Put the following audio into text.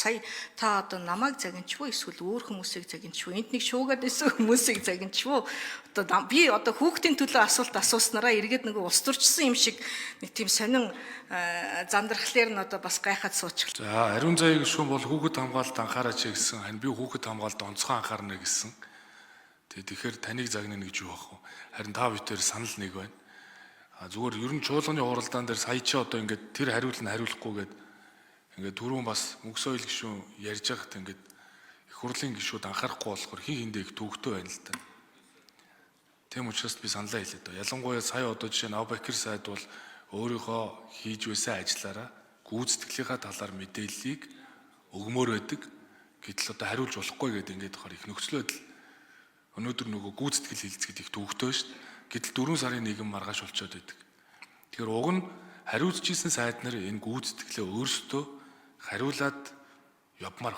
сая та одоо намайг загинчвуу эсвэл өөр хүмүүсийг загинчвуу энд нэг шуугаад байсан хүмүүсийг загинчвуу одоо би одоо хүүхдийн төлөө асуулт асууснараа эргээд нөгөө ус дурчсан юм шиг нэг тийм сонин зандрахлаар нь одоо бас гайхаад суучих. За ариун заяа гишүүн бол хүүхэд хамгаалалт анхаараач гэсэн хань би хүүхэд хамгаалалт онцгой анхаарна гэсэн. Тэгэхээр таныг загнана гэж юу бах вэ? Харин та бүхэн санал нэг байна. Зүгээр ер нь чуулганы хуралдаан дээр сая чи одоо ингээд тэр хариулт нь хариулахгүйгээд ингээд түрүүн бас мөксөйл гишүүн ярьж байхад ингээд их хурлын гишүүд анхаарахгүй болохоор хин хиндээ их төвөгтэй байна л да. Тийм учраас би саналаа хэлээд байна. Ялангуяа сая одоо жишээ нь Абубакр сайд бол өөрийнхөө хийж байсан ажиллаараа гүйцэтгэлийнхаа талаар мэдээллийг өгмөр байдаг. Гэтэл одоо хариулж болохгүй гэдэг ингээд болохоор их нөхцөл байдал өнөөдөр нөгөө гүйцэтгэл хилцэхэд их төвөгтэй шүү дээ. Гэтэл 4 сарын 1 маргааш болчиход байдаг. Тэгэхээр уг нь хариуцж исэн сайд нар энэ гүйцэтгэлээ өөрсдөө хариулаад явмаар.